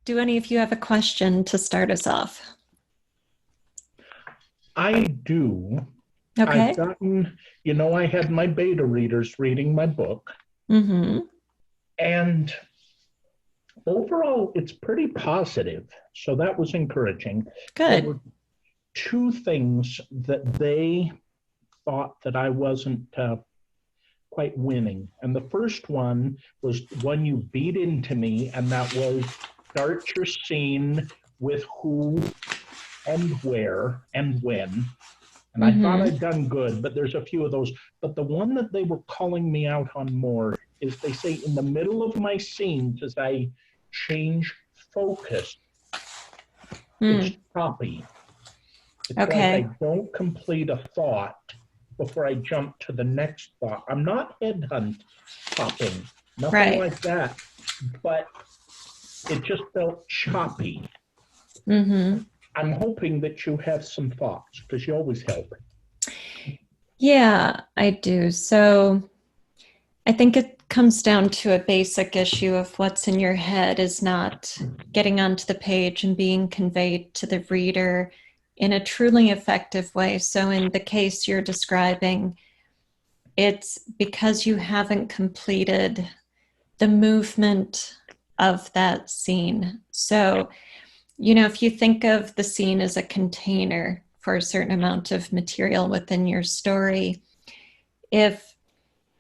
Do any of you have a question to start us off? I do. I've Okay. gotten, I had my beta readers reading my book, Mm-hmm. and overall, it's pretty positive. So that was encouraging. There Good. were two things that they thought that I wasn't quite winning. And the first one was one you beat into me, and that was start your scene with who and where and when. And I thought Mm-hmm. I'd done good, but there's a few of those. But the one that they were calling me out on more is they say in the middle of my scenes, as I change focus, it's Mm. choppy. It's like I Okay. don't complete a thought before I jump to the next thought. I'm not headhunt hopping, nothing Right. like that, but it just felt choppy. Mm-hmm. I'm hoping that you have some thoughts because you always help. Yeah, I do. So I think it comes down to a basic issue of what's in your head is not getting onto the page and being conveyed to the reader in a truly effective way. So in the case you're describing, it's because you haven't completed the movement of that scene. So, if you think of the scene as a container for a certain amount of material within your story, if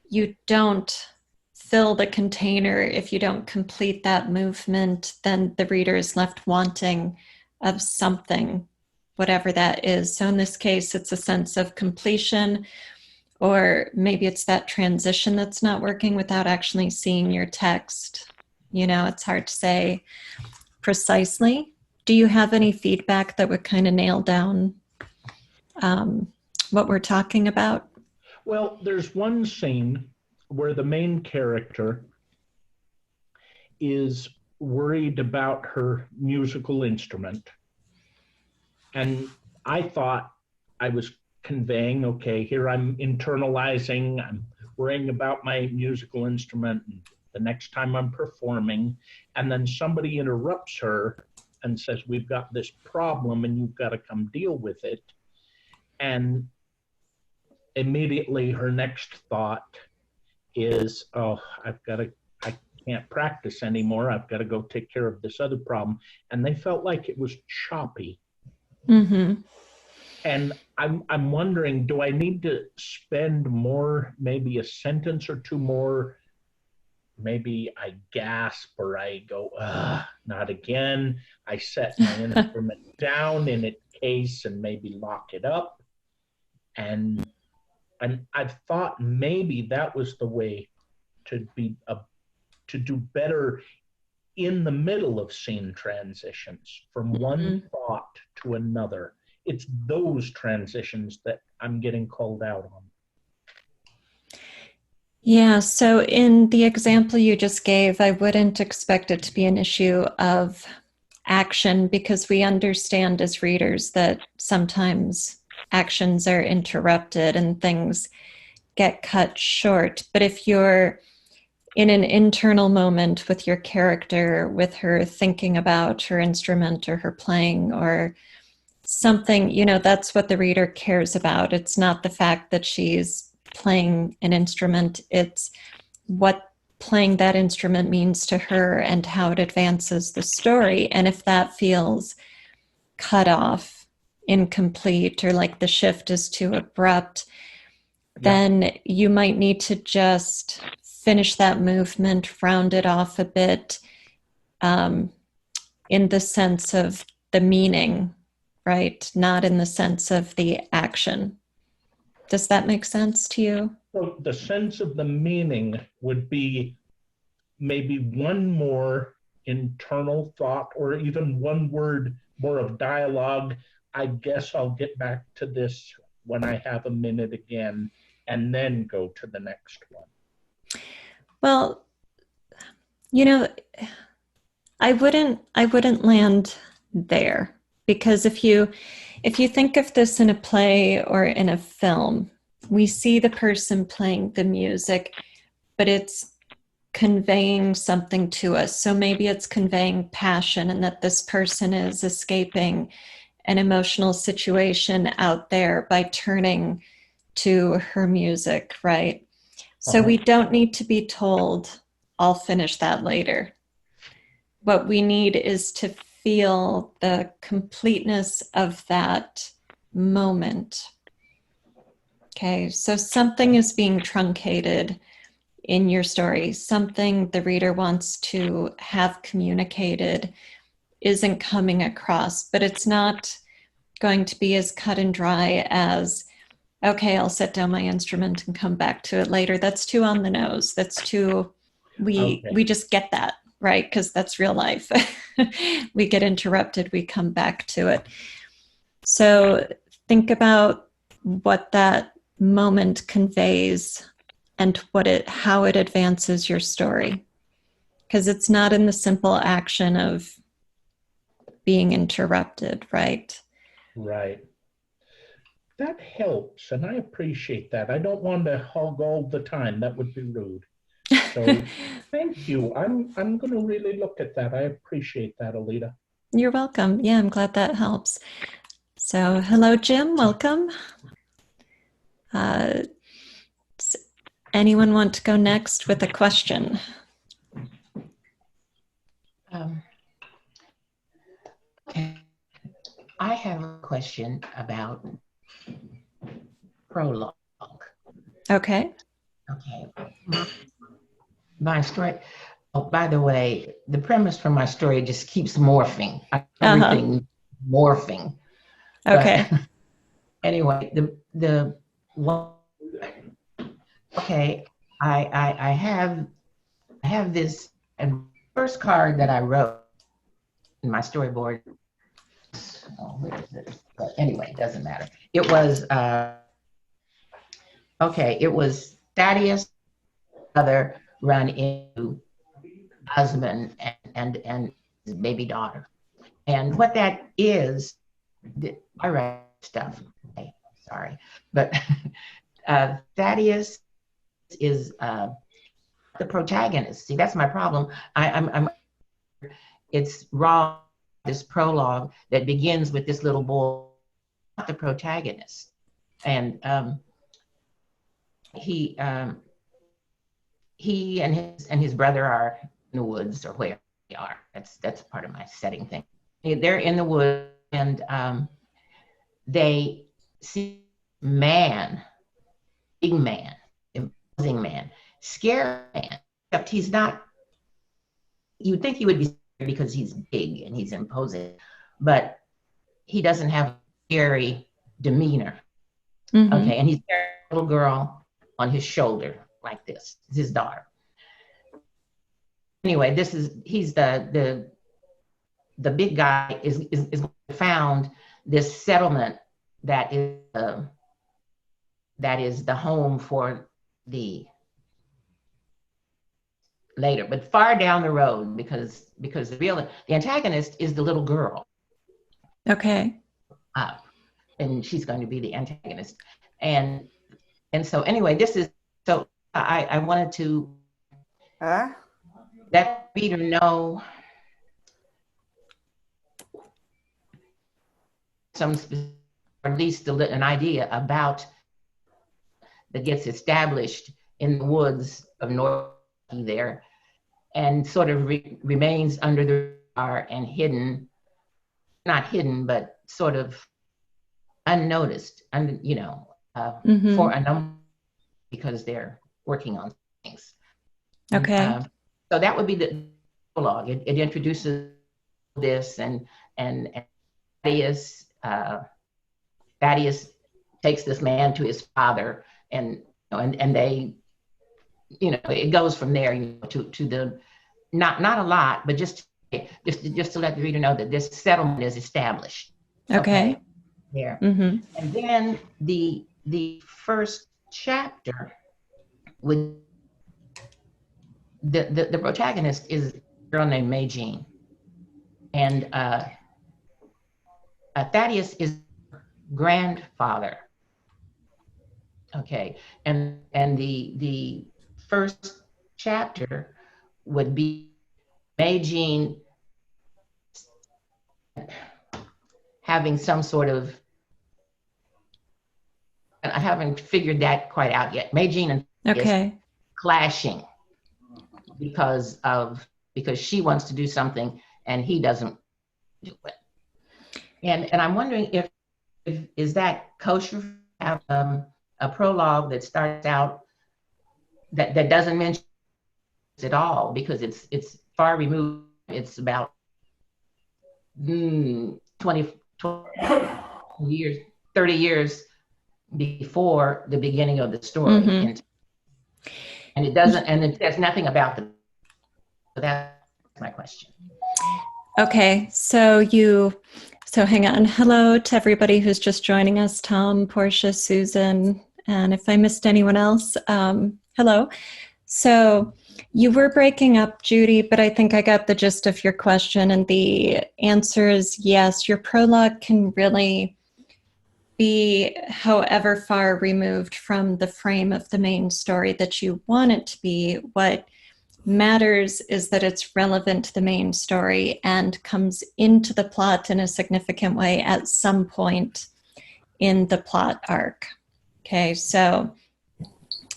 you don't fill the container, if you don't complete that movement, then the reader is left wanting of something, whatever that is. So in this case, it's a sense of completion, or maybe it's that transition that's not working without actually seeing your text. It's hard to say precisely. Do you have any feedback that would kind of nail down um, what we're talking about? Well, there's one scene where the main character is worried about her musical instrument. And I thought I was conveying, okay, here I'm internalizing, I'm worrying about my musical instrument and the next time I'm performing. And then somebody interrupts her and says, we've got this problem and you've got to come deal with it. And immediately her next thought is, oh, I can't practice anymore. I've got to go take care of this other problem. And they felt like it was choppy. Mm-hmm. And I'm wondering, do I need to spend more, maybe a sentence or two more? Maybe I gasp or I go, not again. I set my instrument down in its case and maybe lock it up. And I've thought maybe that was the way to do better in the middle of scene transitions from one Mm-hmm. thought to another. It's those transitions that I'm getting called out on. Yeah, so in the example you just gave, I wouldn't expect it to be an issue of action because we understand as readers that sometimes actions are interrupted and things get cut short. But if you're in an internal moment with your character, with her thinking about her instrument or her playing or something, that's what the reader cares about. It's not the fact that she's playing an instrument, it's what playing that instrument means to her and how it advances the story. And if that feels cut off, incomplete, or like the shift is too abrupt, Yeah, then you might need to just finish that movement, round it off a bit, um, in the sense of the meaning, right? Not in the sense of the action. Does that make sense to you? so the sense of the meaning would be maybe one more internal thought or even one word more of dialogue. I guess I'll get back to this when I have a minute again and then go to the next one. Well, you know, I wouldn't land there because if you think of this in a play or in a film, we see the person playing the music, but it's conveying something to us. So maybe it's conveying passion and that this person is escaping an emotional situation out there by turning to her music, right? So we don't need to be told, I'll finish that later. What we need is to feel the completeness of that moment. Okay, so something is being truncated in your story, something the reader wants to have communicated isn't coming across, but it's not going to be as cut and dry as, okay, I'll set down my instrument and come back to it later. That's too on the nose. That's too, we just get that, right? Because that's real life. We get interrupted, we come back to it. So think about what that moment conveys and how it advances your story. Because it's not in the simple action of being interrupted, right? Right. That helps, and I appreciate that. I don't want to hog all the time. That would be rude. So thank you. I'm going to really look at that. I appreciate that, Alita. You're welcome. Yeah, I'm glad that helps. So hello, Jim. Welcome. Anyone want to go next with a question? Okay. I have a question about prologue. Okay. Okay. My story, oh, by the way, the premise for my story just keeps morphing. Everything morphing. Okay. But anyway, the one, okay, I have this, and first card that I wrote in my storyboard. Oh, where is it? But anyway, it doesn't matter. It was okay. It was Thaddeus' mother run into husband and his baby daughter, and what that is, I write stuff. Okay, sorry, but Thaddeus is the protagonist. See, that's my problem. It's raw. This prologue that begins with this little boy, not the protagonist, and he and his brother are in the woods, or where they are. That's part of my setting thing. They're in the woods, and they see man, big man, imposing man, scary man. Except he's not. You'd think he would be because he's big and he's imposing, but he doesn't have a scary demeanor. Mm-hmm. Okay, and he's a little girl on his shoulder like this. It's his daughter. Anyway, he's the big guy is found this settlement that is the home for the later, but far down the road, because the antagonist is the little girl. Okay. And she's going to be the antagonist, and so anyway, this is so I wanted to let reader know some, or at least an idea about that gets established in the woods of North there, and sort of remains under the radar and hidden, not hidden, but sort of unnoticed, and for a number, because they're working on things. Okay. So that would be the prologue. It introduces this, and Thaddeus takes this man to his father, and they, it goes from there, to the not a lot, but just to let the reader know that this settlement is established. Okay. There. Mm-hmm. And then the first chapter with the protagonist is a girl named May Jean, and Thaddeus is grandfather. Okay, and the first chapter would be Maygene having some sort of, and I haven't figured that quite out yet. Maygene and Okay. clashing because she wants to do something and he doesn't do it. And I'm wondering if is that kosher to have a prologue that starts out that doesn't mention it at all, because it's far removed. It's about 20 years, 30 years before the beginning of the story. Mhm. And it doesn't, and it says nothing about them. So that's my question. Okay, so hang on. Hello to everybody who's just joining us, Tom, Portia, Susan, and if I missed anyone else, hello. So you were breaking up, Judy, but I think I got the gist of your question, and the answer is yes. Your prologue can really be however far removed from the frame of the main story that you want it to be. What matters is that it's relevant to the main story and comes into the plot in a significant way at some point in the plot arc. Okay, so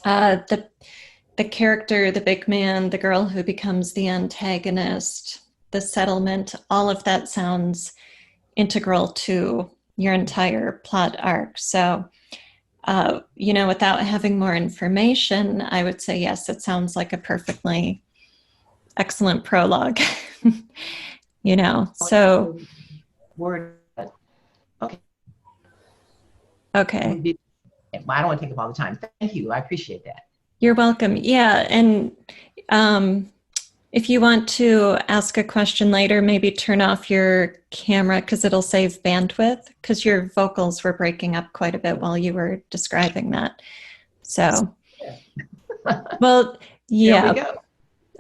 the character, the big man, the girl who becomes the antagonist, the settlement, all of that sounds integral to your entire plot arc. So, without having more information, I would say, yes, it sounds like a perfectly excellent prologue. So. Word. Okay. Okay. I don't want to take up all the time. Thank you. I appreciate that. You're welcome. Yeah. And if you want to ask a question later, maybe turn off your camera because it'll save bandwidth, because your vocals were breaking up quite a bit while you were describing that. So, well, yeah. There we go.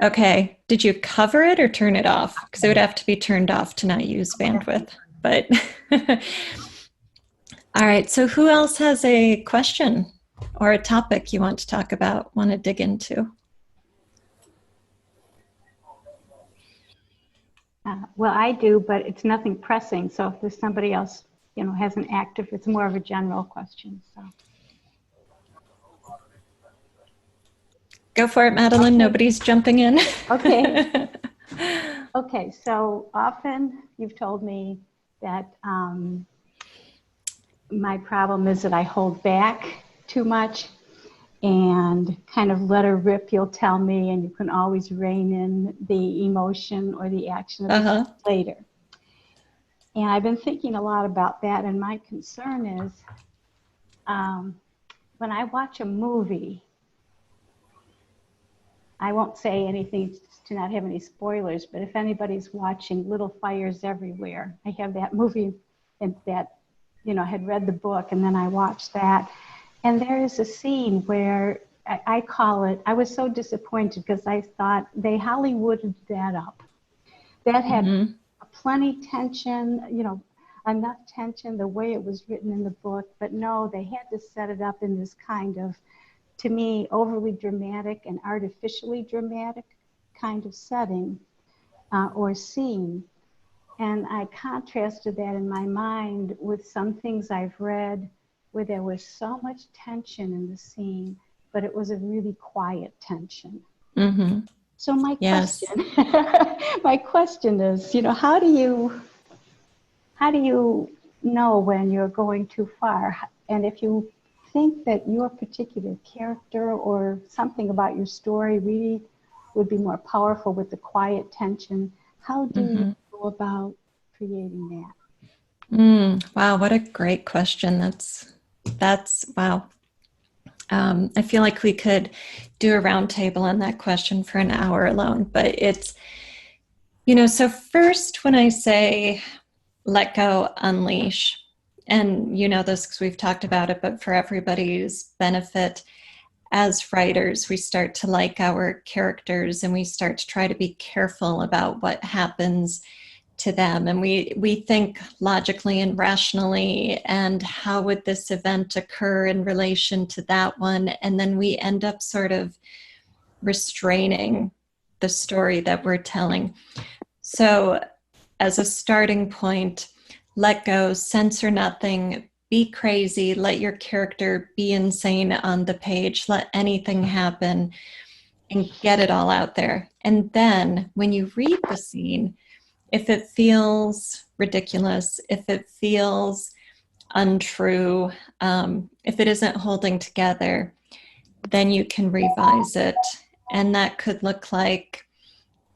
Okay. Did you cover it or turn it off? Because it would have to be turned off to not use bandwidth. But all right. So who else has a question or a topic you want to talk about, want to dig into? Well, I do, but it's nothing pressing. So if there's somebody else, has an active, it's more of a general question. So. Go for it, Madeline. Okay. Nobody's jumping in. Okay. Okay. So often you've told me that my problem is that I hold back too much and kind of let her rip, you'll tell me, and you can always rein in the emotion or the action of it later. And I've been thinking a lot about that, and my concern is when I watch a movie, I won't say anything to not have any spoilers, but if anybody's watching Little Fires Everywhere, I have that movie and that, I had read the book, and then I watched that. And there is a scene where I call it, I was so disappointed because I thought they Hollywooded that up. That had plenty tension, enough tension the way it was written in the book, but no, they had to set it up in this kind of, to me, overly dramatic and artificially dramatic kind of setting or scene. And I contrasted that in my mind with some things I've read where there was so much tension in the scene, but it was a really quiet tension. Mm-hmm. So my question is, how do you know when you're going too far? And if you think that your particular character or something about your story really would be more powerful with the quiet tension, how do you go about creating that? Wow, what a great question. That's wow. I feel like we could do a roundtable on that question for an hour alone, but it's, so first when I say let go, unleash, and this because we've talked about it, but for everybody's benefit, as writers, we start to like our characters and we start to try to be careful about what happens to them. And we think logically and rationally, and how would this event occur in relation to that one? And then we end up sort of restraining the story that we're telling. So as a starting point, let go, censor nothing, be crazy, let your character be insane on the page, let anything happen, and get it all out there. And then when you read the scene, if it feels ridiculous, if it feels untrue, if it isn't holding together, then you can revise it. And that could look like,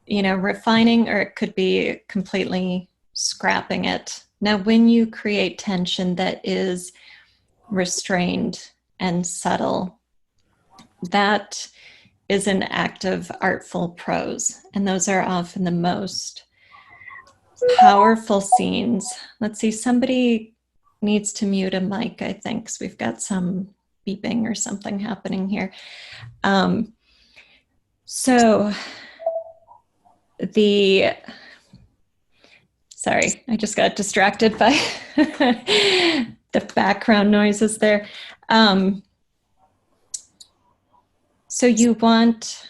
refining, or it could be completely scrapping it. Now, when you create tension that is restrained and subtle, that is an act of artful prose. And those are often the most powerful scenes. Let's see, somebody needs to mute a mic, I think, because we've got some beeping or something happening here. Sorry, I just got distracted by the background noises there. So you want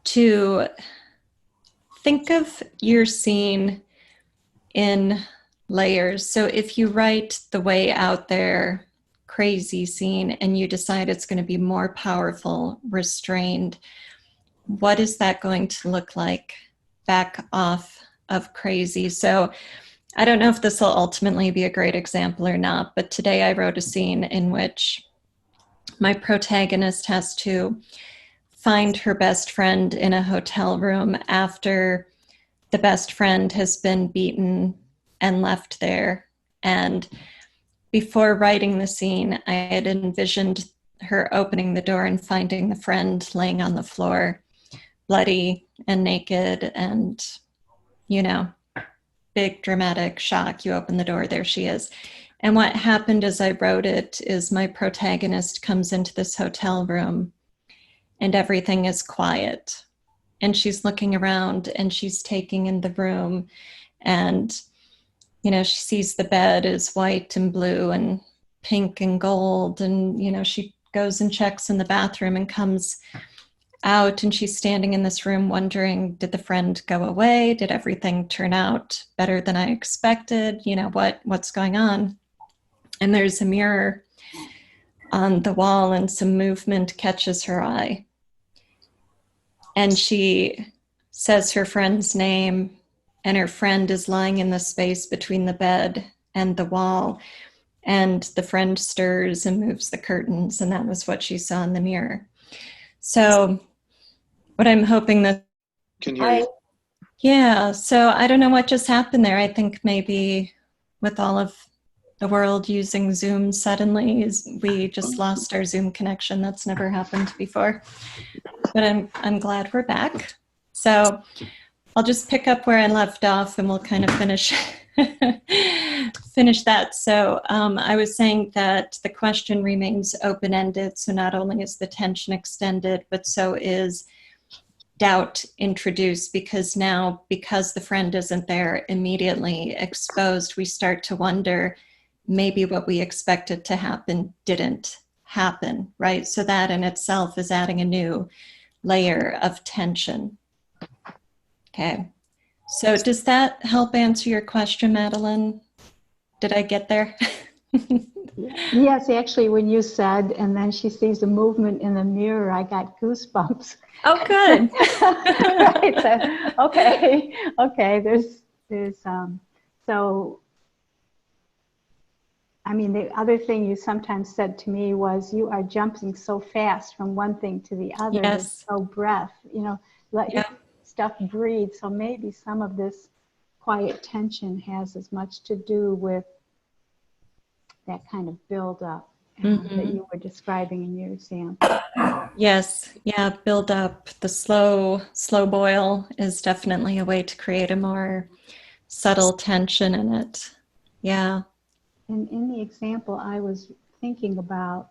to think of your scene in layers. So if you write the way out there, crazy scene, and you decide it's going to be more powerful, restrained, what is that going to look like back off of crazy? So I don't know if this will ultimately be a great example or not, but today I wrote a scene in which my protagonist has to find her best friend in a hotel room after the best friend has been beaten and left there. And before writing the scene, I had envisioned her opening the door and finding the friend laying on the floor, bloody and naked, and, big dramatic shock. You open the door, there she is. And what happened as I wrote it is my protagonist comes into this hotel room and everything is quiet. And she's looking around and she's taking in the room, and, she sees the bed is white and blue and pink and gold. And, she goes and checks in the bathroom and comes out, and she's standing in this room wondering, did the friend go away? Did everything turn out better than I expected? What's going on? And there's a mirror on the wall and some movement catches her eye. And she says her friend's name, and her friend is lying in the space between the bed and the wall. And the friend stirs and moves the curtains, and that was what she saw in the mirror. So what I'm hoping that... Can hear you. Yeah, so I don't know what just happened there. I think maybe with all of the world using Zoom suddenly, we just lost our Zoom connection. That's never happened before. But I'm glad we're back. So I'll just pick up where I left off and we'll kind of finish that. So I was saying that the question remains open-ended. So not only is the tension extended, but so is doubt introduced, because now, because the friend isn't there immediately exposed, we start to wonder, maybe what we expected to happen didn't happen, right? So that in itself is adding a new layer of tension. Okay. So does that help answer your question, Madeline? Did I get there? Yes, actually, when you said, and then she sees a movement in the mirror, I got goosebumps. Oh, good. Right. So, okay. There's so, I mean, the other thing you sometimes said to me was, you are jumping so fast from one thing to the other. Yes. There's no breath, let your stuff breathe. So maybe some of this quiet tension has as much to do with that kind of build-up that you were describing in your example. Yes. Yeah. Build up. The slow boil is definitely a way to create a more subtle tension in it. Yeah. And in the example, I was thinking about,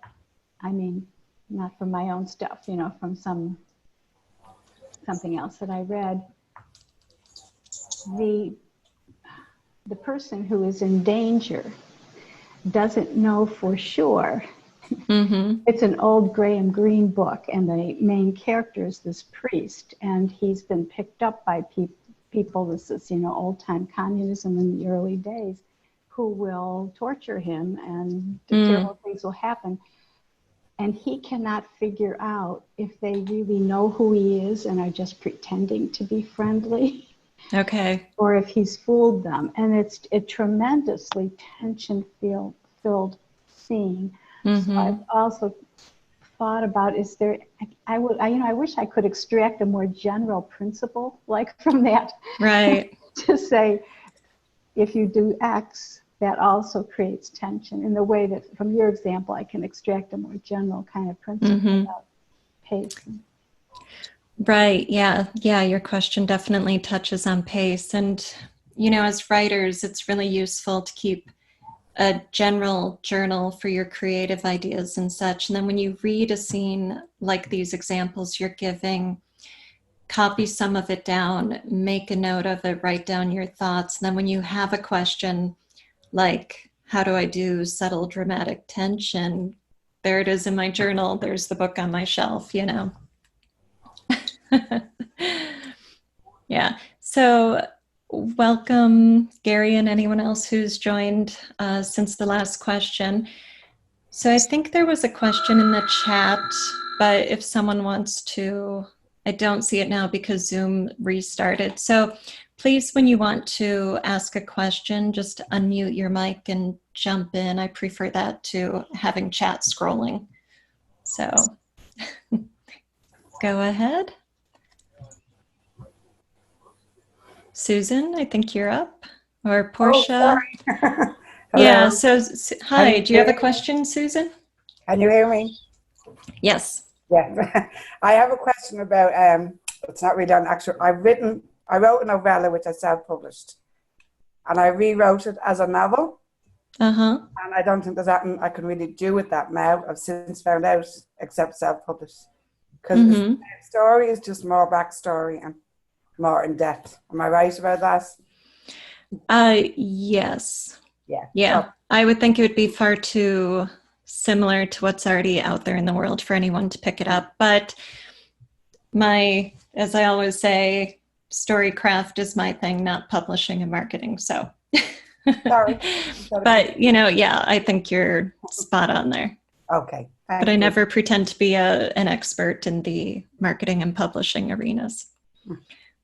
I mean, not from my own stuff, from something else that I read. The person who is in danger doesn't know for sure Mm-hmm. It's an old Graham Greene book, and the main character is this priest, and he's been picked up by people, this is, old-time communism in the early days, who will torture him, and terrible things will happen. And he cannot figure out if they really know who he is and are just pretending to be friendly. Okay. Or if he's fooled them. And it's a tremendously tension-filled scene. Mm-hmm. So I've also thought about, I wish I could extract a more general principle like from that. Right. To say, if you do X, that also creates tension, in the way that from your example, I can extract a more general kind of principle about pace. Right. Yeah. Yeah. Your question definitely touches on pace. And, as writers, it's really useful to keep a general journal for your creative ideas and such. And then when you read a scene like these examples you're giving, copy some of it down, make a note of it, write down your thoughts. And then when you have a question like, how do I do subtle dramatic tension? There it is in my journal. There's the book on my shelf, Yeah. So welcome, Gary, and anyone else who's joined since the last question. So I think there was a question in the chat, but if someone wants to, I don't see it now because Zoom restarted. So please, when you want to ask a question, just unmute your mic and jump in. I prefer that to having chat scrolling. So go ahead. Susan, I think you're up. Or Portia. Oh, yeah, so hi, do you have a me? question, Susan? Can you hear me? Yes. Yeah. I have a question about, it's not really an actual, I wrote a novella which I self-published, and I rewrote it as a novel. Uh-huh. And I don't think there's nothing I can really do with that now. I've since found out, except self-published. Because the story is just more backstory and more in depth. Am I right about that? Yes. Yeah. So, I would think it would be far too similar to what's already out there in the world for anyone to pick it up. But as I always say, storycraft is my thing, not publishing and marketing. So, Sorry. But, yeah, I think you're spot on there. Okay. But I never pretend to be an expert in the marketing and publishing arenas.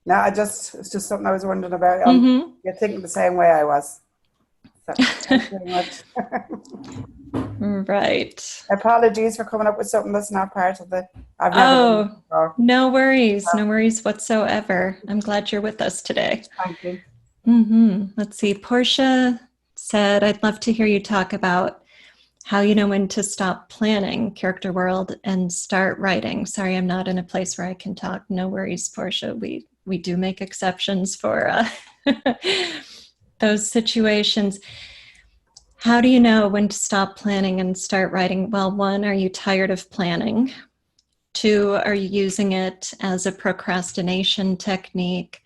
No, it's just something I was wondering about. You're thinking the same way I was. So, thanks very much. Right. Apologies for coming up with something that's not part of the. No worries. No worries whatsoever. I'm glad you're with us today. Thank you. Let's see. Portia said, I'd love to hear you talk about how you know when to stop planning Character World and start writing. Sorry, I'm not in a place where I can talk. No worries, Portia. We do make exceptions for those situations. How do you know when to stop planning and start writing? Well, 1, are you tired of planning? 2, are you using it as a procrastination technique?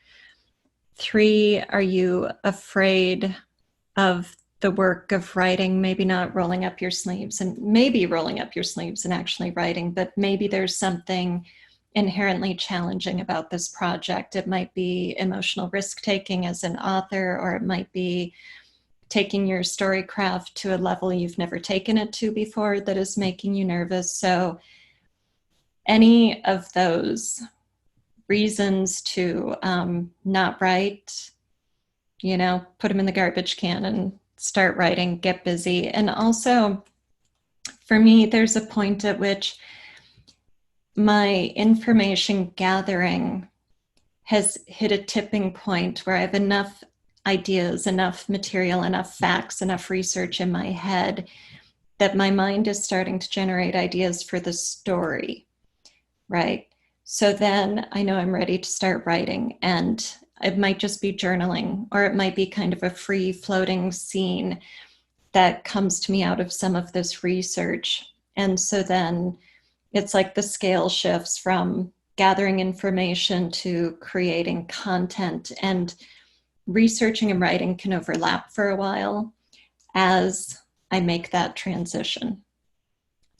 3, are you afraid of the work of writing, maybe not rolling up your sleeves, and maybe rolling up your sleeves and actually writing, but maybe there's something inherently challenging about this project. It might be emotional risk-taking as an author, or it might be taking your storycraft to a level you've never taken it to before that is making you nervous. So any of those reasons to not write, put them in the garbage can and start writing, get busy. And also, for me, there's a point at which my information gathering has hit a tipping point where I have enough ideas, enough material, enough facts, enough research in my head that my mind is starting to generate ideas for the story, right? So then I know I'm ready to start writing, and it might just be journaling, or it might be kind of a free floating scene that comes to me out of some of this research. And so then it's like the scale shifts from gathering information to creating content, and researching and writing can overlap for a while as I make that transition.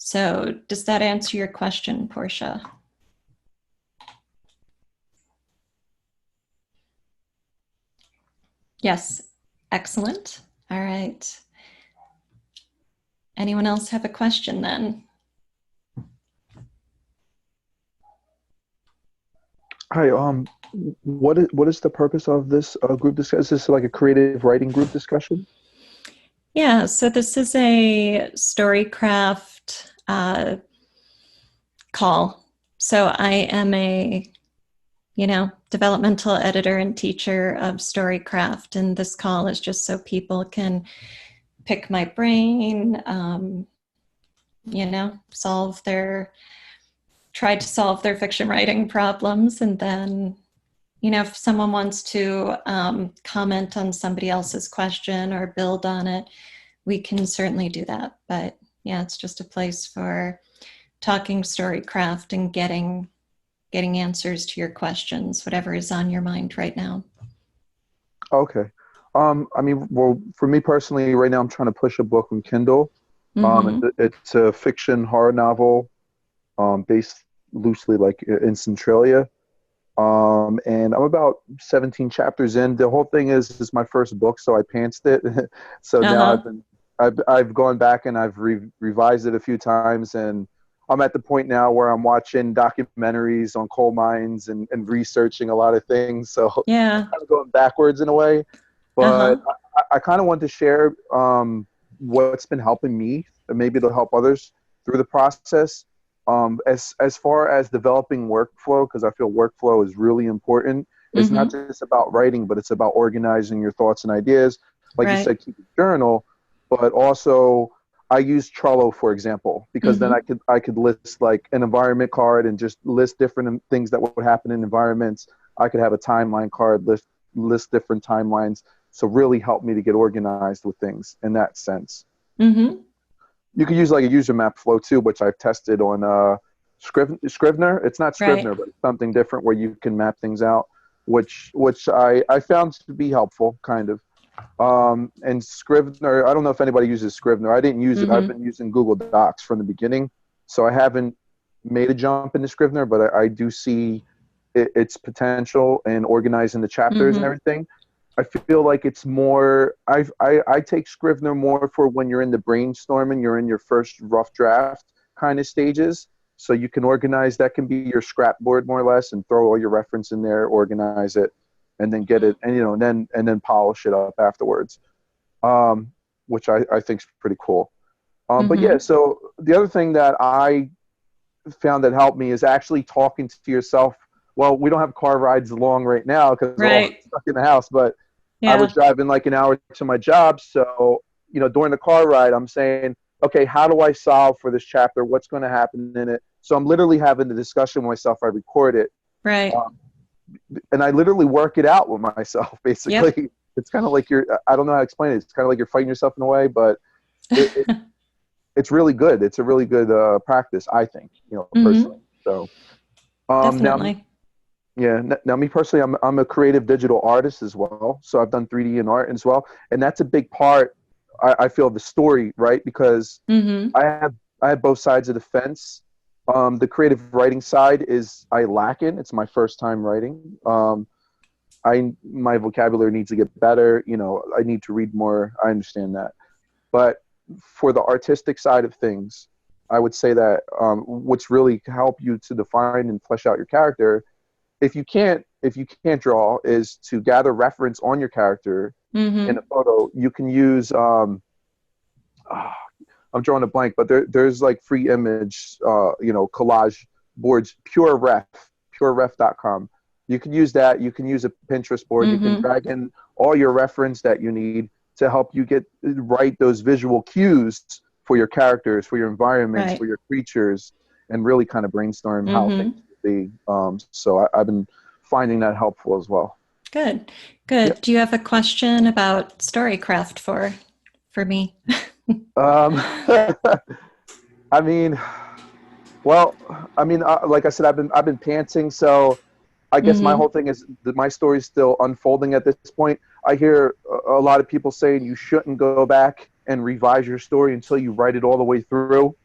So does that answer your question, Portia? Yes, excellent. All right. Anyone else have a question then? Hi, what is the purpose of this group discussion? Is this like a creative writing group discussion? Yeah, so this is a Storycraft call. So I am a, developmental editor and teacher of Storycraft, and this call is just so people can pick my brain, try to solve their fiction writing problems, and then if someone wants to comment on somebody else's question or build on it, we can certainly do that. But yeah, it's just a place for talking Storycraft and getting answers to your questions, whatever is on your mind right now. Okay. Well, for me personally, right now I'm trying to push a book from Kindle. It's a fiction horror novel based loosely like in Centralia. And I'm about 17 chapters in. The whole thing is my first book, so I pantsed it. So now I've gone back and I've revised it a few times, and I'm at the point now where I'm watching documentaries on coal mines and researching a lot of things. So yeah, I'm kind of going backwards in a way, but I kind of want to share what's been helping me, and maybe it'll help others through the process. As far as developing workflow, because I feel workflow is really important. It's not just about writing, but it's about organizing your thoughts and ideas. Like you said, keep a journal, but also I use Trello, for example, because then I could list like an environment card and just list different things that would happen in environments. I could have a timeline card, list different timelines. So really help me to get organized with things in that sense. You could use like a user map flow too, which I've tested on Scrivener. It's not Scrivener, but it's something different where you can map things out, which I found to be helpful, kind of. And Scrivener, I don't know if anybody uses Scrivener. I didn't use it. I've been using Google Docs from the beginning, so I haven't made a jump into Scrivener, but I do see its potential in organizing the chapters and everything. I feel like it's more, I take Scrivener more for when you're in the brainstorming, you're in your first rough draft kind of stages. So you can organize, that can be your scrapboard more or less, and throw all your reference in there, organize it, and then get it, and then polish it up afterwards, which I think is pretty cool. But yeah, so the other thing that I found that helped me is actually talking to yourself. Well, we don't have car rides along right now because we're all stuck in the house, but I was driving like an hour to my job. So, during the car ride, I'm saying, okay, how do I solve for this chapter? What's going to happen in it? So I'm literally having the discussion with myself. I record it. Right. And I literally work it out with myself, basically. It's kind of like I don't know how to explain it. It's kind of like you're fighting yourself in a way, but it's really good. It's a really good practice, I think, personally. So definitely. Now me personally, I'm a creative digital artist as well. So I've done 3D and art as well. And that's a big part, I feel, of the story, right? Because I have both sides of the fence. The creative writing side I lack in. It's my first time writing. My vocabulary needs to get better. I need to read more. I understand that. But for the artistic side of things, I would say that what's really help you to define and flesh out your character, if you can't draw, is to gather reference on your character in a photo. You can use I'm drawing a blank, but there's like free image collage boards, pureref.com. You can use that. You can use a Pinterest board. You can drag in all your reference that you need to help you write those visual cues for your characters, for your environments, for your creatures, and really kind of brainstorm how things be. So I've been finding that helpful as well. Good. Yeah. Do you have a question about Storycraft for me? Like I said, I've been pantsing, so I guess my whole thing is that my story is still unfolding at this point. I hear a lot of people saying you shouldn't go back and revise your story until you write it all the way through.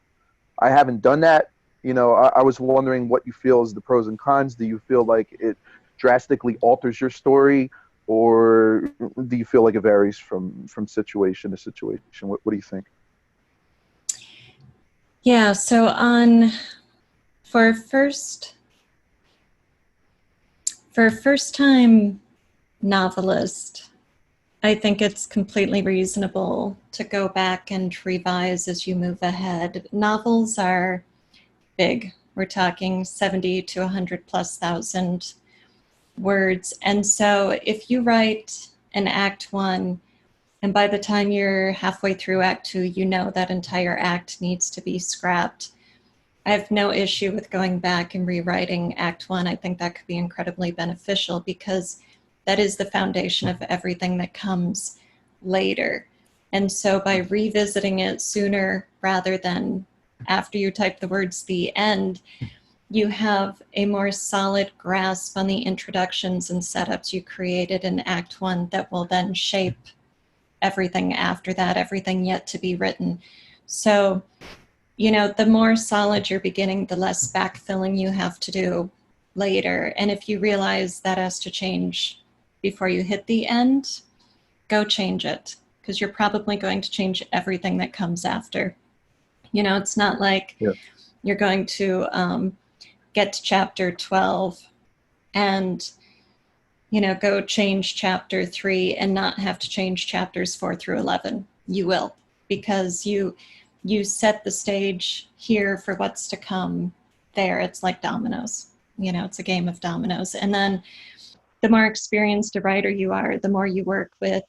I haven't done that. I was wondering what you feel is the pros and cons. Do you feel like it drastically alters your story, or do you feel like it varies from situation to situation? What do you think? Yeah, so for a first time novelist, I think it's completely reasonable to go back and revise as you move ahead. Novels are big. We're talking 70 to 100 plus thousand words. And so if you write an act one, and by the time you're halfway through act two, you know that entire act needs to be scrapped. I have no issue with going back and rewriting act one. I think that could be incredibly beneficial because that is the foundation of everything that comes later. And so by revisiting it sooner rather than after you type the words "the end," you have a more solid grasp on the introductions and setups you created in act one that will then shape everything after that, everything yet to be written. So, the more solid your beginning, the less backfilling you have to do later. And if you realize that has to change before you hit the end, go change it, because you're probably going to change everything that comes after. It's not like you're going to get to chapter 12 and go change chapter 3 and not have to change chapters 4 through 11. You will, because you set the stage here for what's to come there. It's like dominoes. It's a game of dominoes. And then the more experienced a writer you are, the more you work with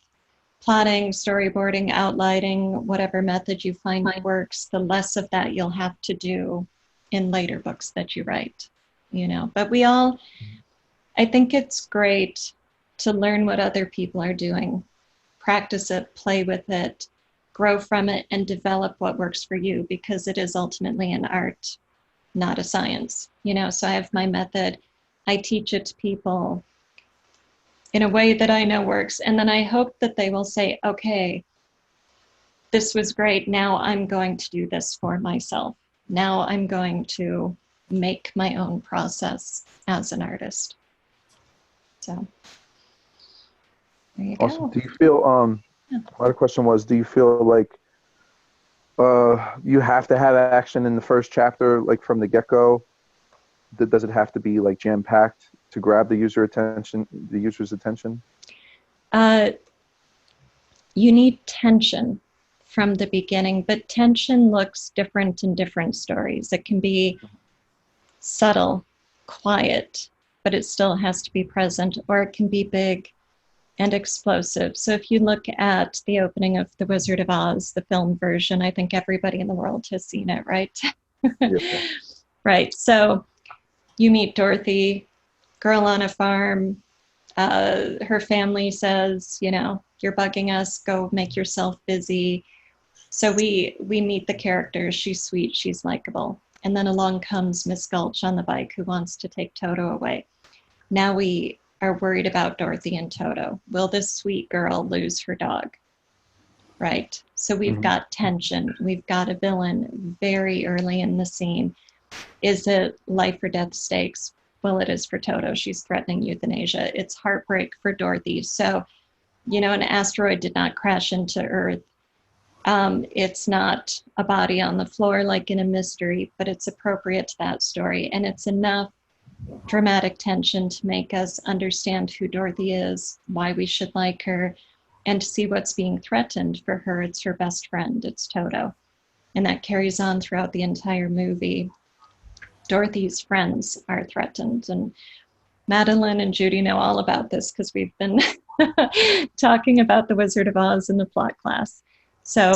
plotting, storyboarding, outlining, whatever method you find works, the less of that you'll have to do in later books that you write. But I think it's great to learn what other people are doing, practice it, play with it, grow from it, and develop what works for you, because it is ultimately an art, not a science. So I have my method. I teach it to people in a way that I know works. And then I hope that they will say, okay, this was great. Now I'm going to do this for myself. Now I'm going to make my own process as an artist. So there you Awesome. go. Do you feel, my other question was, do you feel like you have to have action in the first chapter, like from the get-go? Does it have to be like jam-packed to grab the user's attention? You need tension from the beginning, but tension looks different in different stories. It can be subtle, quiet, but it still has to be present, or it can be big and explosive. So if you look at the opening of The Wizard of Oz, the film version, I think everybody in the world has seen it, right? Yeah. Right. So you meet Dorothy, girl on a farm. Her family says, you're bugging us, go make yourself busy. So we meet the characters. She's sweet, she's likable. And then along comes Miss Gulch on the bike, who wants to take Toto away. Now we are worried about Dorothy and Toto. Will this sweet girl lose her dog? Right. So we've got tension. We've got a villain very early in the scene. Is it life or death stakes? Well, it is for Toto. She's threatening euthanasia. It's heartbreak for Dorothy. So, an asteroid did not crash into Earth. It's not a body on the floor like in a mystery, but it's appropriate to that story. And it's enough dramatic tension to make us understand who Dorothy is, why we should like her, and to see what's being threatened. For her, it's her best friend, it's Toto. And that carries on throughout the entire movie. Dorothy's friends are threatened. And Madeline and Judy know all about this because we've been talking about The Wizard of Oz in the plot class. So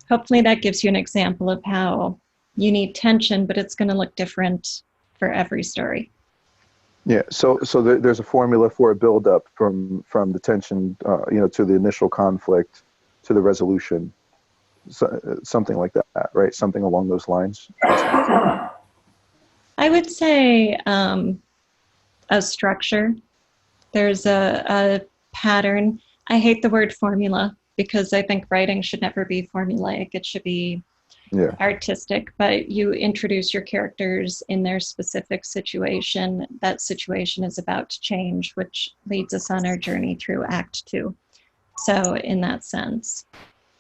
hopefully that gives you an example of how you need tension, but it's going to look different for every story. Yeah, so there's a formula for a build-up from the tension, to the initial conflict, to the resolution, something like that, right? Something along those lines. I would say a structure. There's a pattern. I hate the word formula because I think writing should never be formulaic. It should be Yeah. artistic, but you introduce your characters in their specific situation. That situation is about to change, which leads us on our journey through Act Two. So in that sense,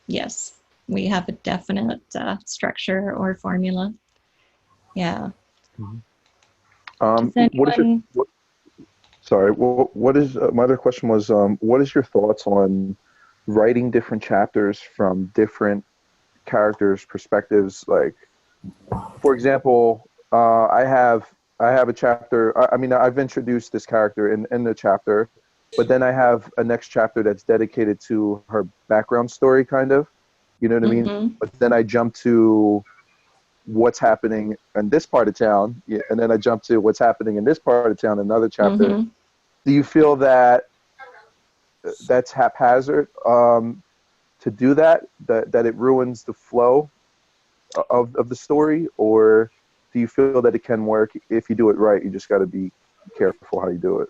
yes, we have a definite structure or formula. Yeah. Does What is your, anyone? sorry, what is, my other question was, what is your thoughts on writing different chapters from different characters' perspectives? Like, for example, I have a chapter. I mean, I've introduced this character in the chapter, but then I have a next chapter that's dedicated to her background story, kind of. You know what I mean? Mhm. But then I jump to what's happening in this part of town, yeah, and then I jump to what's happening in this part of town, another chapter. Mhm. Do you feel that that's haphazard to do that, that it ruins the flow of the story, or do you feel that it can work if you do it right? You just got to be careful how you do it.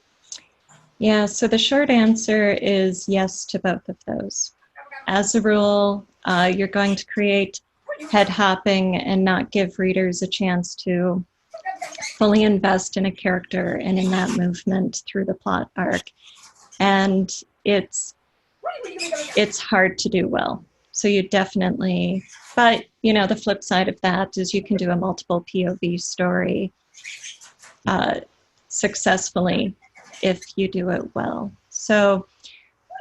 Yeah, so the short answer is yes to both of those. As a rule, you're going to create head hopping and not give readers a chance to fully invest in a character and in that movement through the plot arc. And it's hard to do well. So you definitely, but you know, the flip side of that is you can do a multiple POV story successfully if you do it well. So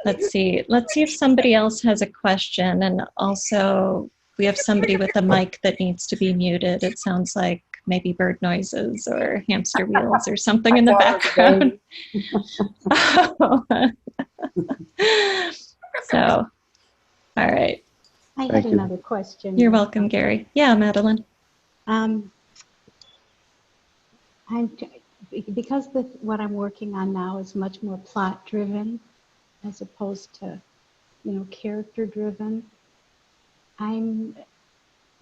let's see if somebody else has a question. And also we have somebody with a mic that needs to be muted. It sounds like maybe bird noises or hamster wheels or something in the background. So, all right. I had Thank you. another question. You're welcome, Gary. Yeah, Madeline. Because what I'm working on now is much more plot driven as opposed to, character driven. I'm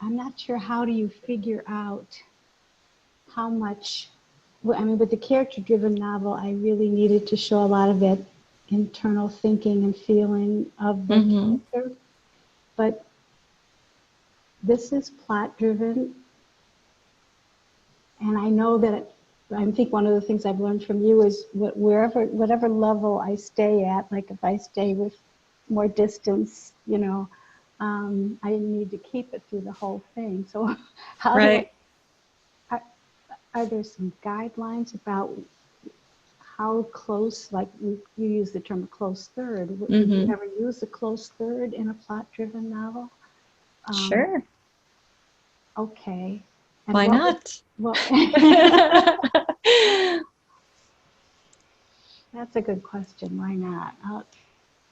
not sure, how do you figure out how much, I mean, with the character driven novel, I really needed to show a lot of that internal thinking and feeling of the character. But this is plot driven. And I know that I think one of the things I've learned from you is whatever level I stay at, like if I stay with more distance, I need to keep it through the whole thing. So how Right. are there some guidelines about how close, like you use the term close third, would you ever use a close third in a plot-driven novel? Sure. Okay. And Why not? That's a good question. Why not?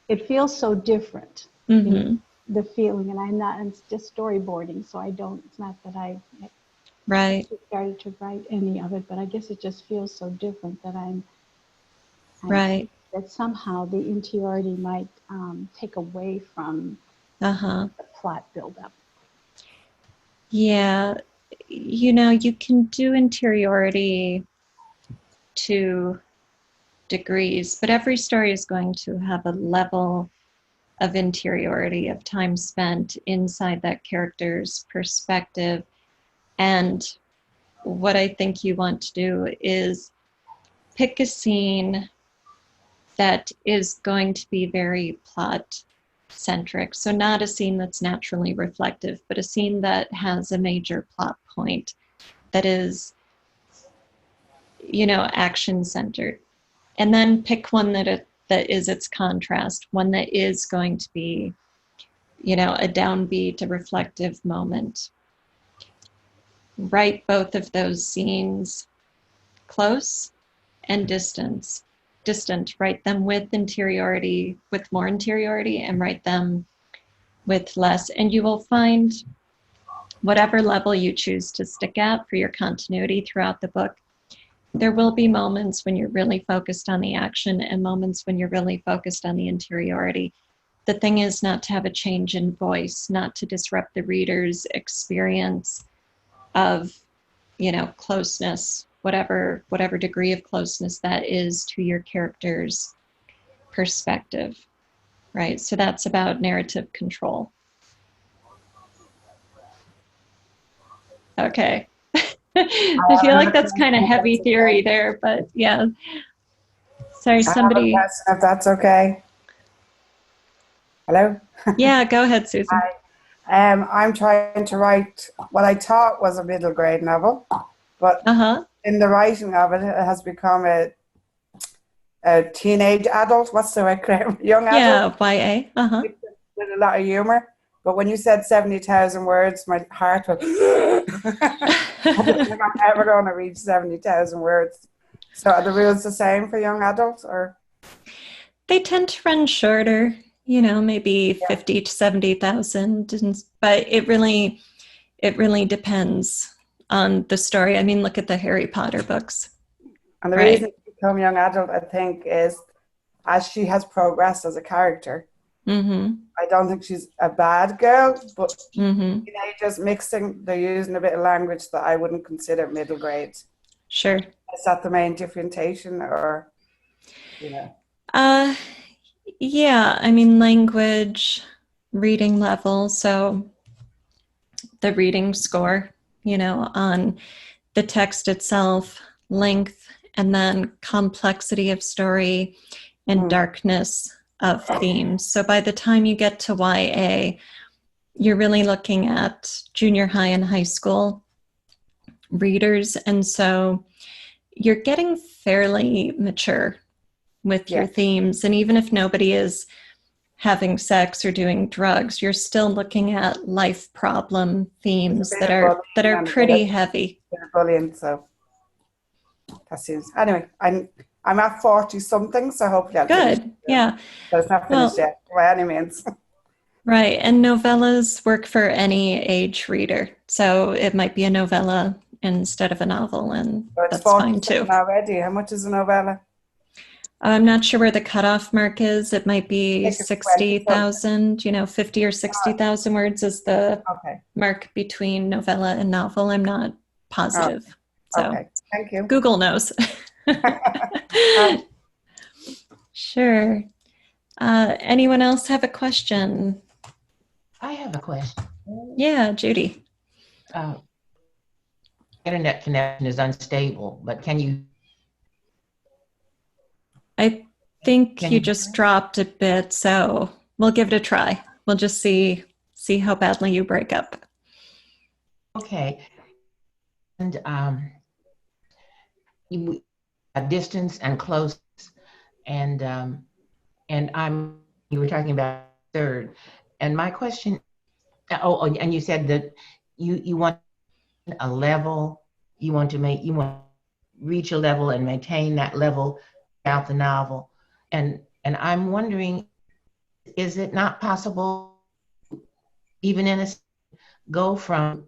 It feels so different, the feeling, and it's just storyboarding, so it's not that I Right. started to write any of it, but I guess it just feels so different that Right. that somehow the interiority might take away from the plot buildup. Yeah. You can do interiority to degrees, but every story is going to have a level of interiority, of time spent inside that character's perspective. And what I think you want to do is pick a scene that is going to be very plot centric. So not a scene that's naturally reflective, but a scene that has a major plot point that is, action centered. And then pick one that is its contrast, one that is going to be, a downbeat, a reflective moment. Write both of those scenes close and distant. Write them with interiority, with more interiority, and write them with less. And you will find whatever level you choose to stick at for your continuity throughout the book, there will be moments when you're really focused on the action and moments when you're really focused on the interiority. The thing is not to have a change in voice, not to disrupt the reader's experience of, closeness, whatever degree of closeness that is to your character's perspective, right? So that's about narrative control. Okay. I feel like that's kind of heavy theory there, but yeah. Sorry, somebody. I have a question, if that's okay. Hello? Yeah, go ahead, Susan. I'm trying to write what I thought was a middle grade novel, but Uh-huh. in the writing of it, it has become a teenage adult. What's the right grammar? Young adult Yeah, YA. Uh-huh. with a lot of humor. But when you said 70,000 words, my heart went, I don't think I'm ever going to reach 70,000 words. So are the rules the same for young adults, or? They tend to run shorter, maybe 50 to 70,000, but it really depends on the story. I mean, look at the Harry Potter books. And the Right. reason she become young adult, I think, is as she has progressed as a character. Mm-hmm. I don't think she's a bad girl, but Mm-hmm. just mixing, they're using a bit of language that I wouldn't consider middle grade. Sure. Is that the main differentiation, or, Yeah, I mean, language, reading level, so the reading score, on the text itself, length, and then complexity of story and darkness of themes. So by the time you get to YA, you're really looking at junior high and high school readers. And so you're getting fairly mature with your themes. And even if nobody is having sex or doing drugs, you're still looking at life problem themes that are pretty heavy. Bullying, so that seems, anyway, I'm at 40 something, so hopefully I'll finish. Good. Yeah. But it's not finished yet by any means. Right. And novellas work for any age reader. So it might be a novella instead of a novel, and So it's that's fine too. Already. How much is a novella? I'm not sure where the cutoff mark is. It might be 60,000, 50 or 60,000 words is the mark between novella and novel. I'm not positive. So Thank you. Google knows. Sure. Anyone else have a question? I have a question. Yeah, Judy. Internet connection is unstable, but can you? I think you just dropped a bit, so we'll give it a try. We'll just see how badly you break up. Okay. And you distance and close, and you were talking about third, and my question. And you said that you want a level. You want to reach a level and maintain that level throughout the novel, and I'm wondering, is it not possible, even in a go from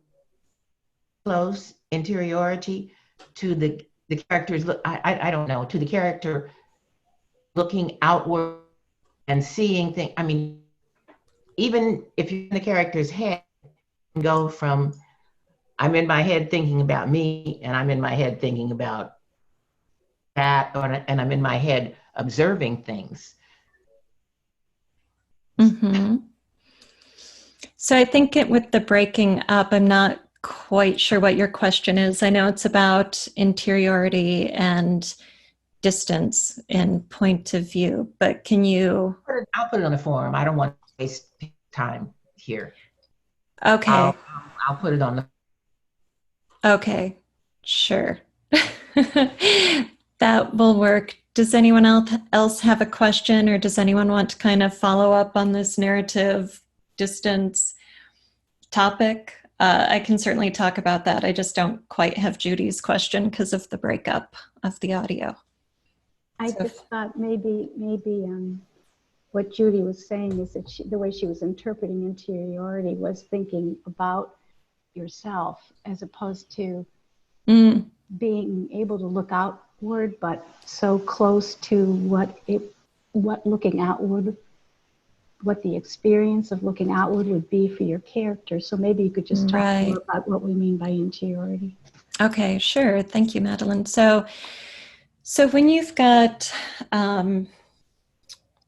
close interiority to the characters look, I don't know, to the character looking outward and seeing things. I mean, even if you're in the character's head, go from I'm in my head thinking about me, and I'm in my head thinking about that, and I'm in my head observing things. Mm-hmm. So I think with the breaking up, I'm not quite sure what your question is. I know it's about interiority and distance and point of view, but can you? I'll put it on the forum. I don't want to waste time here. Okay. I'll put it on the. Okay, sure. That will work. Does anyone else have a question, or does anyone want to kind of follow up on this narrative distance topic? I can certainly talk about that. I just don't quite have Judy's question because of the breakup of the audio. I just thought maybe what Judy was saying is that the way she was interpreting interiority was thinking about yourself as opposed to being able to look outward, but so close to what looking outward, what the experience of looking outward would be for your character. So maybe you could just talk more about what we mean by interiority. Okay, sure. Thank you, Madeline. So when you've got,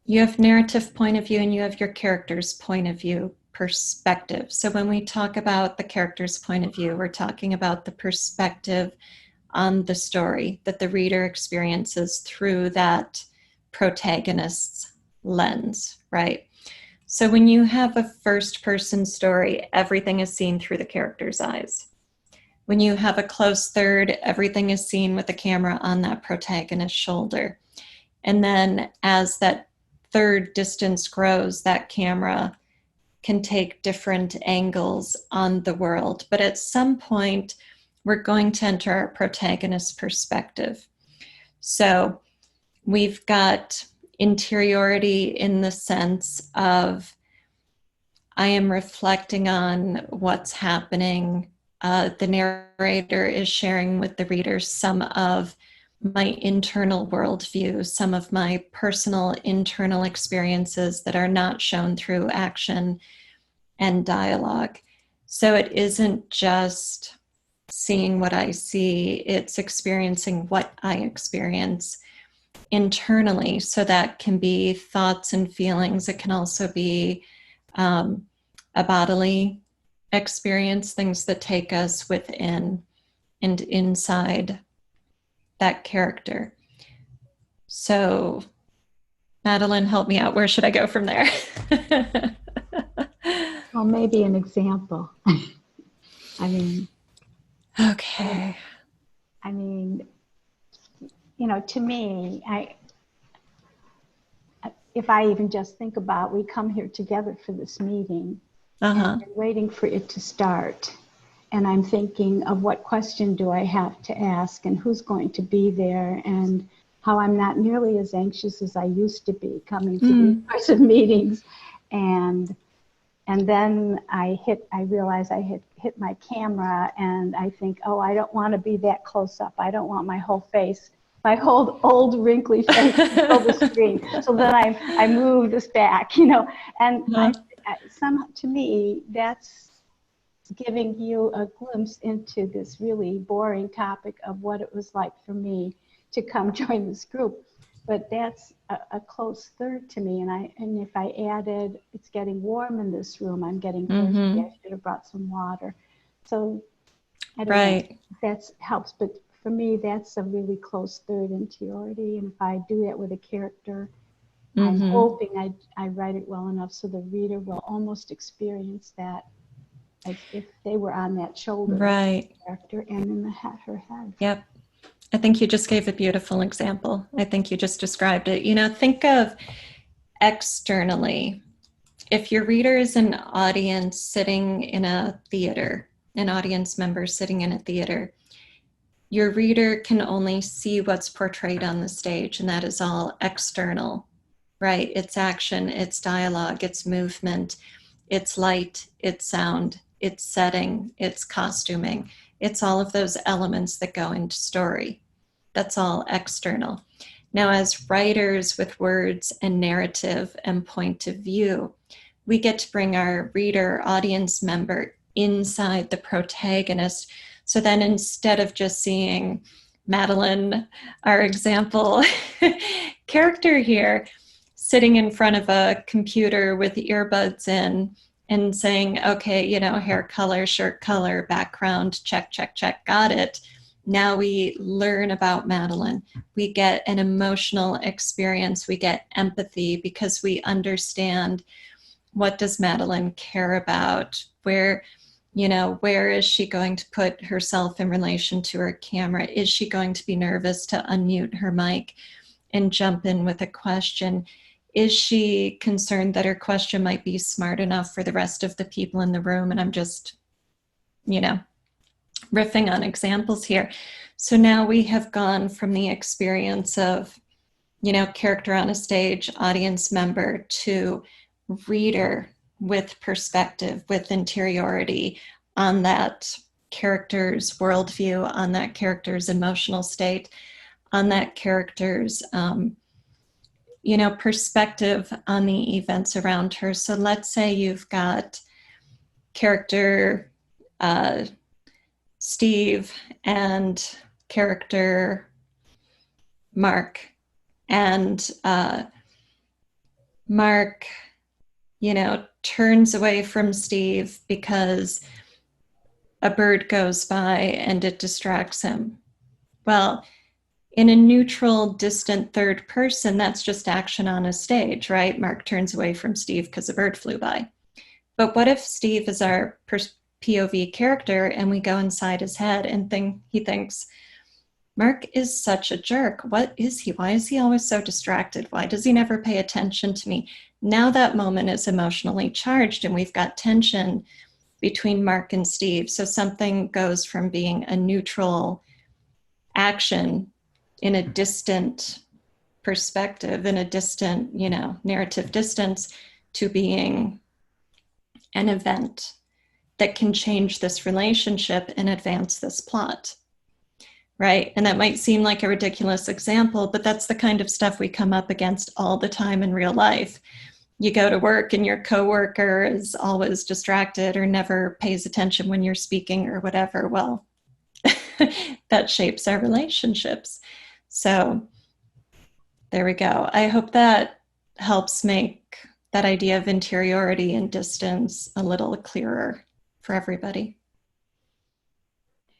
you have narrative point of view and you have your character's point of view, perspective. So when we talk about the character's point of view, we're talking about the perspective on the story that the reader experiences through that protagonist's lens, right? So when you have a first-person story, everything is seen through the character's eyes. When you have a close third, everything is seen with the camera on that protagonist's shoulder. And then as that third distance grows, that camera can take different angles on the world. But at some point, we're going to enter our protagonist's perspective. So we've got interiority in the sense of I am reflecting on what's happening. The narrator is sharing with the reader some of my internal worldview, some of my personal internal experiences that are not shown through action and dialogue. So it isn't just seeing what I see, it's experiencing what I experience internally. So that can be thoughts and feelings. It can also be a bodily experience, things that take us within and inside that character. So, Madeline, help me out. Where should I go from there? Well, maybe an example. Okay. To me, if I even just think about, we come here together for this meeting, and I'm waiting for it to start. And I'm thinking of what question do I have to ask and who's going to be there, and how I'm not nearly as anxious as I used to be coming to these sorts of meetings. And then I realize I hit my camera, and I think, oh, I don't want to be that close up. I don't want my whole face, my whole old wrinkly face to fill the screen. So then I move this back, and to me, that's giving you a glimpse into this really boring topic of what it was like for me to come join this group. But that's a close third to me. And if I added, it's getting warm in this room, I'm getting thirsty, I should have brought some water. So I don't know if that helps, but for me, that's a really close third interiority. And if I do that with a character, I'm hoping I write it well enough so the reader will almost experience that as if they were on that shoulder of the character and in her head. Yep. I think you just gave a beautiful example. I think you just described it. Think of externally. If your reader is an audience sitting in a theater, an audience member sitting in a theater, your reader can only see what's portrayed on the stage, and that is all external, right? It's action, it's dialogue, it's movement, it's light, it's sound, it's setting, it's costuming. It's all of those elements that go into story. That's all external. Now, as writers with words and narrative and point of view, we get to bring our reader, audience member inside the protagonist. So then instead of just seeing Madeline, our example character here, sitting in front of a computer with earbuds in and saying, okay, hair color, shirt color, background, check, check, check, got it. Now we learn about Madeline. We get an emotional experience. We get empathy because we understand, what does Madeline care about? Where is she going to put herself in relation to her camera? Is she going to be nervous to unmute her mic and jump in with a question? Is she concerned that her question might be smart enough for the rest of the people in the room? And I'm just, riffing on examples here. So now we have gone from the experience of, character on a stage, audience member, to reader with perspective, with interiority on that character's worldview, on that character's emotional state, on that character's, perspective on the events around her. So let's say you've got character Steve and character Mark. And Mark, turns away from Steve because a bird goes by and it distracts him. Well, in a neutral, distant third person, that's just action on a stage, right? Mark turns away from Steve because a bird flew by. But what if Steve is our POV character and we go inside his head and he thinks, Mark is such a jerk. What is he? Why is he always so distracted? Why does he never pay attention to me? Now that moment is emotionally charged and we've got tension between Mark and Steve. So something goes from being a neutral action in a distant perspective, in a distant, narrative distance, to being an event that can change this relationship and advance this plot. Right? And that might seem like a ridiculous example, but that's the kind of stuff we come up against all the time in real life. You go to work and your coworker is always distracted or never pays attention when you're speaking or whatever. Well, that shapes our relationships. So there we go. I hope that helps make that idea of interiority and distance a little clearer for everybody.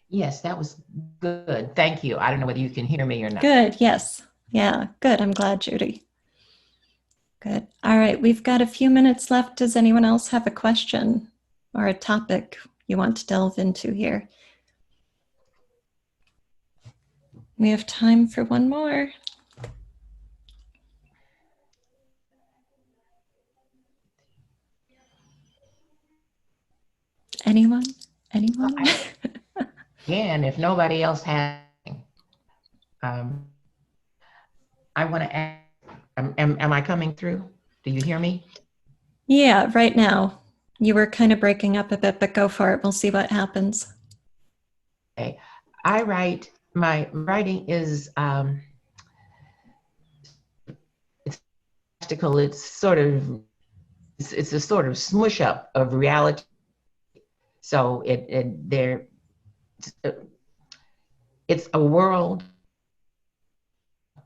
Yes, that was good. Thank you. I don't know whether you can hear me or not. Good. Yes. Yeah. Good. I'm glad, Judy. Good. All right. We've got a few minutes left. Does anyone else have a question or a topic you want to delve into here? We have time for one more. Anyone? Anyone? Again, if nobody else has, I want to ask, am I coming through? Do you hear me? Yeah, right now. You were kind of breaking up a bit, but go for it. We'll see what happens. Okay. My writing is, it's practical. It's a sort of smush up of reality. So it's a world.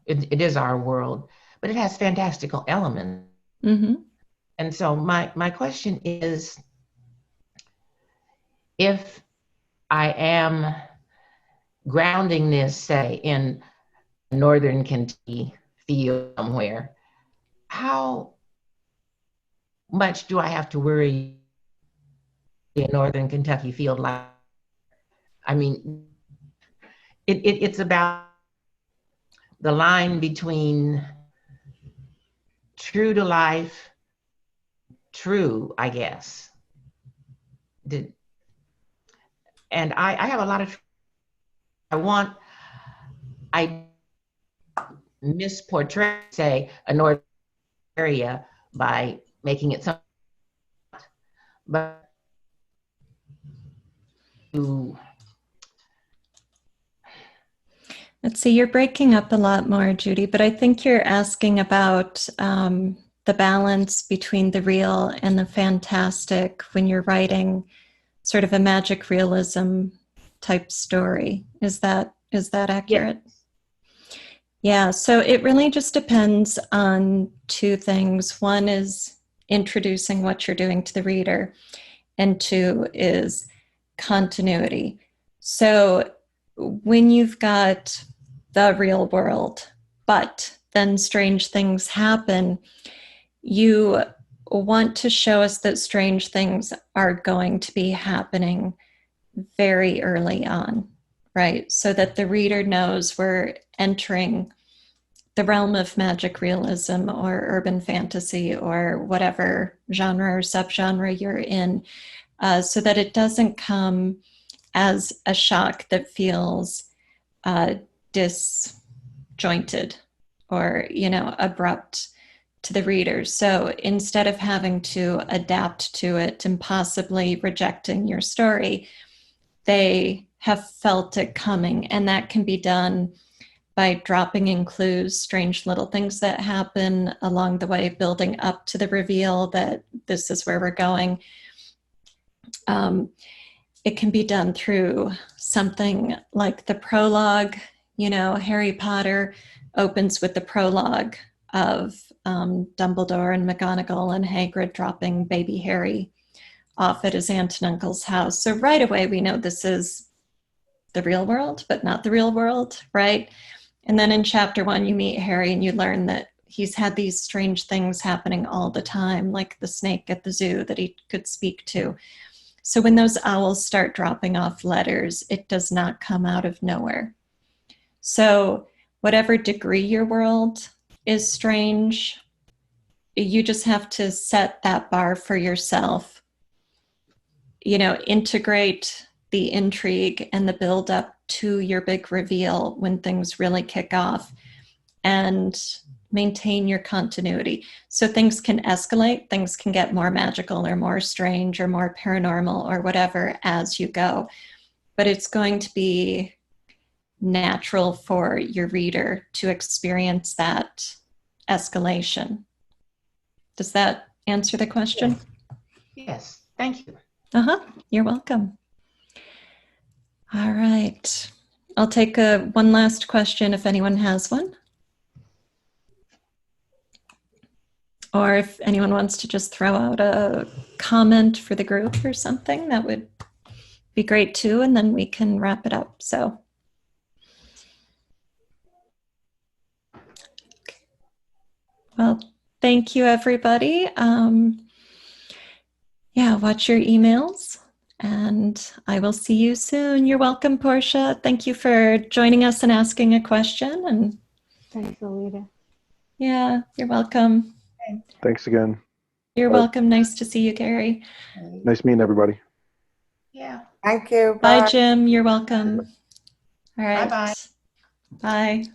It is our world, but it has fantastical elements. Mm-hmm. And so my question is, if I am grounding this, say, in Northern Kentucky field somewhere, how much do I have to worry in Northern Kentucky field life? I mean, it's about the line between true to life, true, I guess. And I have a lot of, I misportray, say, a northern area by making it something, but let's see, you're breaking up a lot more, Judy, but I think you're asking about the balance between the real and the fantastic when you're writing sort of a magic realism type story. Is that accurate? Yeah, so it really just depends on two things. One is introducing what you're doing to the reader, and two is continuity. So when you've got the real world, but then strange things happen, you want to show us that strange things are going to be happening very early on, right? So that the reader knows we're entering the realm of magic realism or urban fantasy or whatever genre or subgenre you're in, so that it doesn't come as a shock that feels disjointed or, abrupt to the reader. So instead of having to adapt to it and possibly rejecting your story, they have felt it coming. And that can be done by dropping in clues, strange little things that happen along the way, building up to the reveal that this is where we're going. It can be done through something like the prologue. Harry Potter opens with the prologue of Dumbledore and McGonagall and Hagrid dropping baby Harry off at his aunt and uncle's house. So right away, we know this is the real world, but not the real world, right? And then in chapter 1, you meet Harry and you learn that he's had these strange things happening all the time, like the snake at the zoo that he could speak to. So when those owls start dropping off letters, it does not come out of nowhere. So whatever degree your world is strange, you just have to set that bar for yourself. You know, integrate the intrigue and the build up to your big reveal when things really kick off, and maintain your continuity. So things can escalate, things can get more magical or more strange or more paranormal or whatever as you go. But it's going to be natural for your reader to experience that escalation. Does that answer the question? Yes, thank you. You're welcome. All right. I'll take one last question if anyone has one. Or if anyone wants to just throw out a comment for the group or something, that would be great too. And then we can wrap it up. So. Well, thank you, everybody. Yeah, watch your emails. And I will see you soon. You're welcome, Portia. Thank you for joining us and asking a question. And Thanks, Alita. yeah, you're welcome. Thanks again. You're welcome. Nice to see you, Gary. Nice meeting everybody. Yeah. Thank you. Bye, Jim. You're welcome. All right. Bye-bye. Bye.